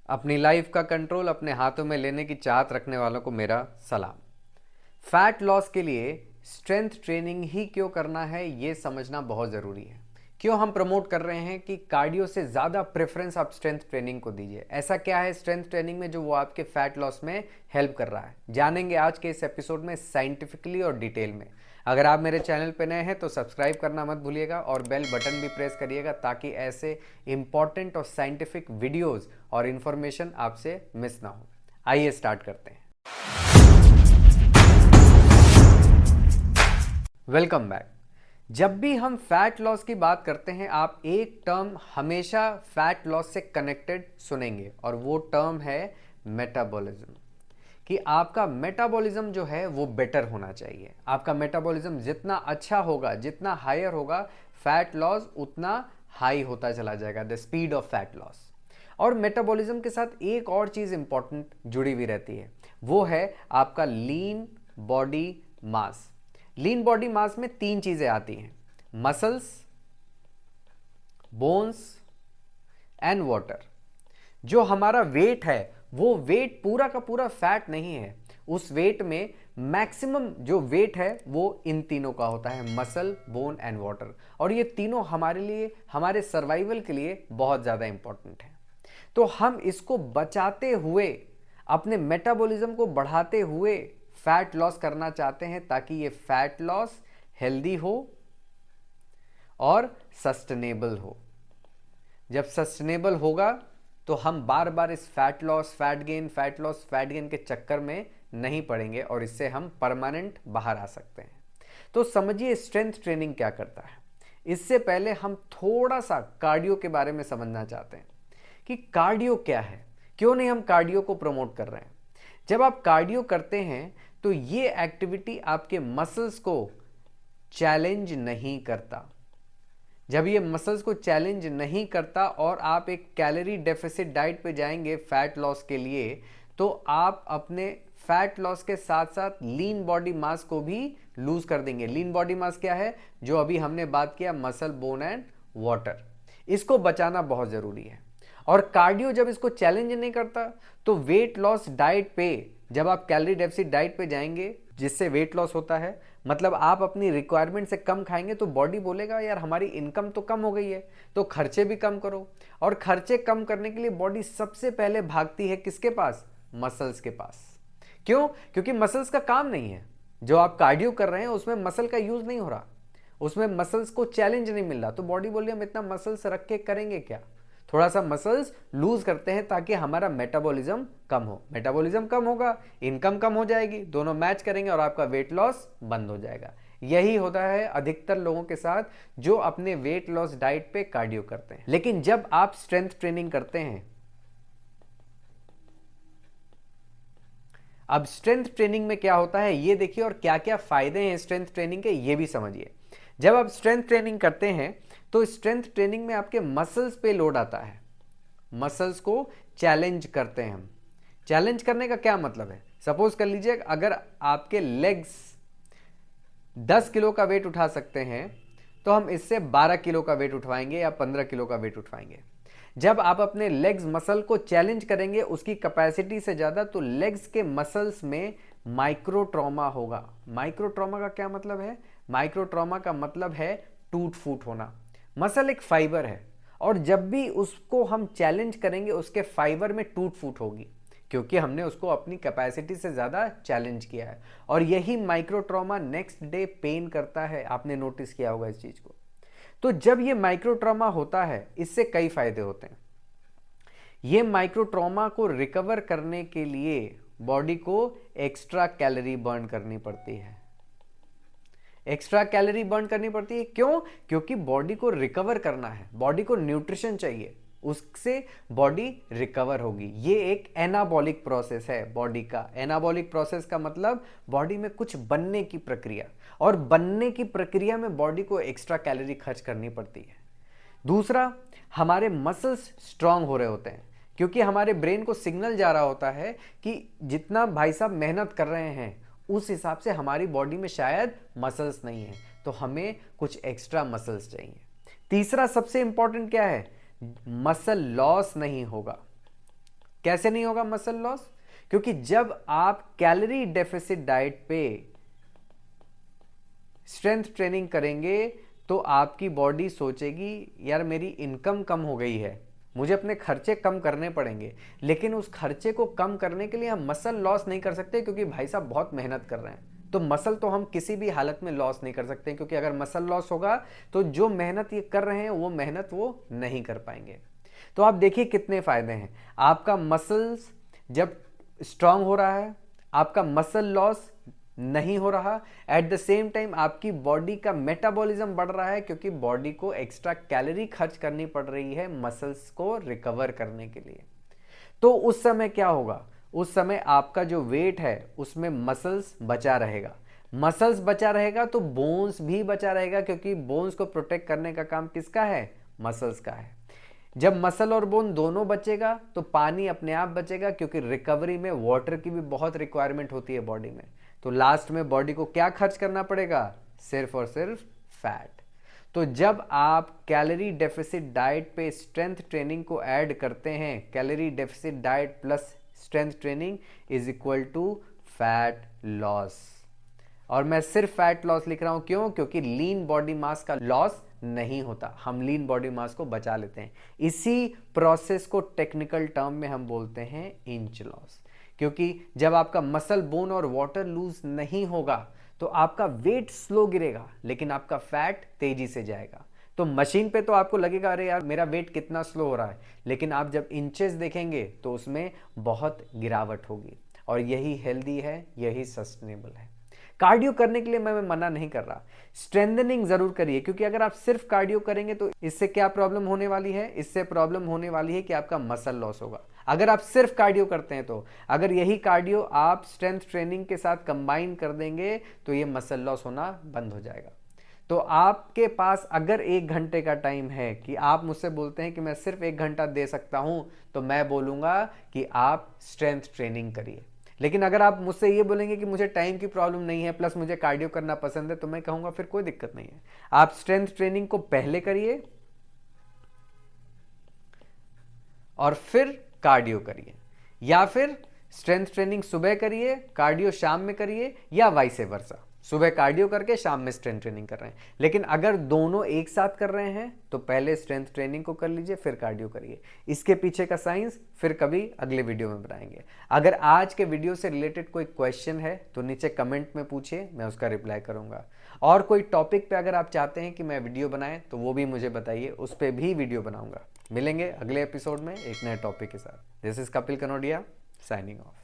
अपनी लाइफ का कंट्रोल अपने हाथों में लेने की चाहत रखने वालों को मेरा सलाम। फैट लॉस के लिए स्ट्रेंथ ट्रेनिंग ही क्यों करना है ये समझना बहुत ज़रूरी है। क्यों हम प्रमोट कर रहे हैं कि कार्डियो से ज़्यादा प्रेफरेंस आप स्ट्रेंथ ट्रेनिंग को दीजिए। ऐसा क्या है स्ट्रेंथ ट्रेनिंग में जो वो आपके फैट लॉस में हेल्प कर रहा है, जानेंगे आज के इस एपिसोड में साइंटिफिकली और डिटेल में। अगर आप मेरे चैनल पर नए हैं तो सब्सक्राइब करना मत भूलिएगा और बेल बटन भी प्रेस करिएगा ताकि ऐसे इंपॉर्टेंट और साइंटिफिक वीडियोस और इन्फॉर्मेशन आपसे मिस ना हो। आइए स्टार्ट करते हैं। Welcome back. जब भी हम फैट लॉस की बात करते हैं आप एक टर्म हमेशा फैट लॉस से कनेक्टेड सुनेंगे और वो टर्म है मेटाबॉलिज्म। कि आपका मेटाबॉलिज्म जो है वो बेटर होना चाहिए। आपका मेटाबॉलिज्म जितना अच्छा होगा, जितना हायर होगा, फैट लॉस उतना हाई होता चला जाएगा, the speed of fat loss. और मेटाबॉलिज्म के साथ एक और चीज़ इंपॉर्टेंट जुड़ी हुई रहती है, वो है आपका lean body mass. Lean body mass में तीन चीज़ें आती हैं, मसल्स, बोन्स एंड वाटर। जो हमारा वेट है वो वेट पूरा का पूरा फैट नहीं है, उस वेट में मैक्सिमम जो वेट है वो इन तीनों का होता है, मसल, बोन एंड वाटर। और ये तीनों हमारे लिए, हमारे सर्वाइवल के लिए बहुत ज़्यादा इंपॉर्टेंट है। तो हम इसको बचाते हुए, अपने मेटाबॉलिज्म को बढ़ाते हुए फैट लॉस करना चाहते हैं ताकि ये फैट लॉस हेल्दी हो और सस्टेनेबल हो। जब सस्टेनेबल होगा तो हम बार बार इस fat loss, fat gain, fat loss, fat gain के चक्कर में नहीं पड़ेंगे और इससे हम परमानेंट बाहर आ सकते हैं। तो समझिए स्ट्रेंथ ट्रेनिंग क्या करता है। इससे पहले हम थोड़ा सा कार्डियो के बारे में समझना चाहते हैं कि कार्डियो क्या है, क्यों नहीं हम कार्डियो को प्रमोट कर रहे हैं। जब आप कार्डियो करते हैं तो ये एक्टिविटी आपके मसल्स को चैलेंज नहीं करता। जब ये मसल्स को चैलेंज नहीं करता और आप एक कैलोरी डेफिसिट डाइट पे जाएंगे फैट लॉस के लिए, तो आप अपने फैट लॉस के साथ साथ लीन बॉडी मास को भी लूज कर देंगे। लीन बॉडी मास क्या है, जो अभी हमने बात किया, मसल, बोन एंड वाटर। इसको बचाना बहुत जरूरी है। और कार्डियो जब इसको चैलेंज नहीं करता तो वेट लॉस डाइट पे, जब आप कैलोरी डेफिसिट डाइट पे जाएंगे जिससे वेट लॉस होता है, मतलब आप अपनी रिक्वायरमेंट से कम खाएंगे तो बॉडी बोलेगा यार हमारी इनकम तो कम हो गई है, तो खर्चे भी कम करो। और खर्चे कम करने के लिए बॉडी सबसे पहले भागती है किसके पास? मसल्स के पास। क्यों? क्योंकि मसल्स का काम नहीं है। जो आप कार्डियो कर रहे हैं उसमें मसल का यूज नहीं हो रहा, उसमें मसल्स को चैलेंज नहीं मिल रहा, तो बॉडी बोल रही है हम इतना मसल्स रख के करेंगे क्या, थोड़ा सा मसल्स लूज करते हैं ताकि हमारा मेटाबॉलिज्म कम हो। मेटाबॉलिज्म कम होगा, इनकम कम हो जाएगी, दोनों मैच करेंगे और आपका वेट लॉस बंद हो जाएगा। यही होता है अधिकतर लोगों के साथ जो अपने वेट लॉस डाइट पे कार्डियो करते हैं। लेकिन जब आप स्ट्रेंथ ट्रेनिंग करते हैं, अब स्ट्रेंथ ट्रेनिंग में क्या होता है ये देखिए, और क्या क्या फायदे हैं स्ट्रेंथ ट्रेनिंग के ये भी समझिए। जब आप स्ट्रेंथ ट्रेनिंग करते हैं तो स्ट्रेंथ ट्रेनिंग में आपके मसल्स पे लोड आता है, मसल्स को चैलेंज करते हैं हम। चैलेंज करने का क्या मतलब है, सपोज कर लीजिए अगर आपके लेग्स 10 किलो का वेट उठा सकते हैं तो हम इससे 12 किलो का वेट उठवाएंगे या 15 किलो का वेट उठवाएंगे। जब आप अपने लेग्स मसल को चैलेंज करेंगे उसकी कैपेसिटी से ज़्यादा, तो लेग्स के मसल्स में माइक्रो ट्रॉमा होगा। माइक्रो ट्रॉमा का क्या मतलब है? माइक्रो ट्रॉमा का मतलब है टूट फूट होना। मसल एक फाइबर है और जब भी उसको हम चैलेंज करेंगे उसके फाइबर में टूट फूट होगी, क्योंकि हमने उसको अपनी कैपेसिटी से ज़्यादा चैलेंज किया है। और यही micro trauma next day pain करता है, आपने नोटिस किया होगा इस चीज़ को। तो जब ये माइक्रो ट्रॉमा होता है इससे कई फायदे होते हैं। ये माइक्रो ट्रॉमा को रिकवर करने के लिए बॉडी को एक्स्ट्रा कैलोरी बर्न करनी पड़ती है। एक्स्ट्रा कैलोरी बर्न करनी पड़ती है क्यों? क्योंकि बॉडी को रिकवर करना है, बॉडी को न्यूट्रिशन चाहिए, उससे बॉडी रिकवर होगी। ये एक एनाबॉलिक प्रोसेस है बॉडी का। एनाबॉलिक प्रोसेस का मतलब बॉडी में कुछ बनने की प्रक्रिया, और बनने की प्रक्रिया में बॉडी को एक्स्ट्रा कैलोरी खर्च करनी पड़ती है। दूसरा, हमारे मसल्स स्ट्रांग हो रहे होते हैं क्योंकि हमारे ब्रेन को सिग्नल जा रहा होता है कि जितना भाई साहब मेहनत कर रहे हैं उस हिसाब से हमारी बॉडी में शायद मसल्स नहीं है, तो हमें कुछ एक्स्ट्रा मसल्स चाहिए। तीसरा सबसे इंपॉर्टेंट क्या है? मसल लॉस नहीं होगा। कैसे नहीं होगा मसल लॉस? क्योंकि जब आप कैलोरी डेफिसिट डाइट पे स्ट्रेंथ ट्रेनिंग करेंगे तो आपकी बॉडी सोचेगी यार मेरी इनकम कम हो गई है, मुझे अपने खर्चे कम करने पड़ेंगे, लेकिन उस खर्चे को कम करने के लिए हम मसल लॉस नहीं कर सकते क्योंकि भाई साहब बहुत मेहनत कर रहे हैं। तो मसल तो हम किसी भी हालत में लॉस नहीं कर सकते, क्योंकि अगर मसल लॉस होगा तो जो मेहनत ये कर रहे हैं वो मेहनत वो नहीं कर पाएंगे। तो आप देखिए कितने फायदे हैं। आपका मसल्स जब स्ट्रांग हो रहा है, आपका मसल लॉस नहीं हो रहा, एट द सेम टाइम आपकी बॉडी का मेटाबॉलिज्म बढ़ रहा है, क्योंकि बॉडी को एक्स्ट्रा कैलोरी खर्च करनी पड़ रही है मसल्स को रिकवर करने के लिए। तो उस समय क्या होगा? उस समय आपका जो वेट है उसमें मसल्स बचा रहेगा। मसल्स बचा रहेगा तो बोन्स भी बचा रहेगा, क्योंकि बोन्स को प्रोटेक्ट करने का काम किसका है? मसल्स का है। जब मसल और बोन दोनों बचेगा तो पानी अपने आप बचेगा, क्योंकि रिकवरी में वाटर की भी बहुत रिक्वायरमेंट होती है बॉडी में। तो लास्ट में बॉडी को क्या खर्च करना पड़ेगा? सिर्फ और सिर्फ फैट। तो जब आप कैलोरी डेफिसिट डाइट पे स्ट्रेंथ ट्रेनिंग को ऐड करते हैं, calorie deficit diet plus strength training is equal to fat loss. और मैं सिर्फ फैट लॉस लिख रहा हूं, क्यों? क्योंकि लीन बॉडी मास का लॉस नहीं होता, हम लीन बॉडी मास को बचा लेते हैं। इसी प्रोसेस को टेक्निकल टर्म में हम बोलते हैं इंच लॉस। क्योंकि जब आपका मसल, बोन और वाटर लूज नहीं होगा तो आपका वेट स्लो गिरेगा, लेकिन आपका फैट तेजी से जाएगा। तो मशीन पे तो आपको लगेगा अरे यार मेरा वेट कितना स्लो हो रहा है, लेकिन आप जब इंचेस देखेंगे तो उसमें बहुत गिरावट होगी। और यही हेल्दी है, यही सस्टेनेबल है। कार्डियो करने के लिए मैं मना नहीं कर रहा, स्ट्रेंथनिंग जरूर करिए, क्योंकि अगर आप सिर्फ कार्डियो करेंगे तो इससे क्या प्रॉब्लम होने वाली है? इससे प्रॉब्लम होने वाली है कि आपका मसल लॉस होगा। अगर आप सिर्फ कार्डियो करते हैं तो, अगर यही कार्डियो आप स्ट्रेंथ ट्रेनिंग के साथ कंबाइन कर देंगे तो ये मसल लॉस होना बंद हो जाएगा। तो आपके पास अगर 1 घंटे का टाइम है, कि आप मुझसे बोलते हैं कि मैं सिर्फ 1 घंटा दे सकता हूं, तो मैं बोलूंगा कि आप स्ट्रेंथ ट्रेनिंग करिए। लेकिन अगर आप मुझसे ये बोलेंगे कि मुझे टाइम की प्रॉब्लम नहीं है प्लस मुझे कार्डियो करना पसंद है, तो मैं कहूंगा फिर कोई दिक्कत नहीं है, आप स्ट्रेंथ ट्रेनिंग को पहले करिए और फिर कार्डियो करिए, या फिर स्ट्रेंथ ट्रेनिंग सुबह करिए, कार्डियो शाम में करिए, या वाइस वर्सा, सुबह कार्डियो करके शाम में स्ट्रेंथ ट्रेनिंग कर रहे हैं। लेकिन अगर दोनों एक साथ कर रहे हैं तो पहले स्ट्रेंथ ट्रेनिंग को कर लीजिए, फिर कार्डियो करिए। इसके पीछे का साइंस फिर कभी अगले वीडियो में बनाएंगे। अगर आज के वीडियो से रिलेटेड कोई क्वेश्चन है तो नीचे कमेंट में पूछिए, मैं उसका रिप्लाई करूंगा। और कोई टॉपिक पे अगर आप चाहते हैं कि मैं वीडियो बनाए तो वो भी मुझे बताइए, उस पर भी वीडियो बनाऊंगा। मिलेंगे अगले एपिसोड में एक नए टॉपिक के साथ। This is Kapil Kanodia signing off.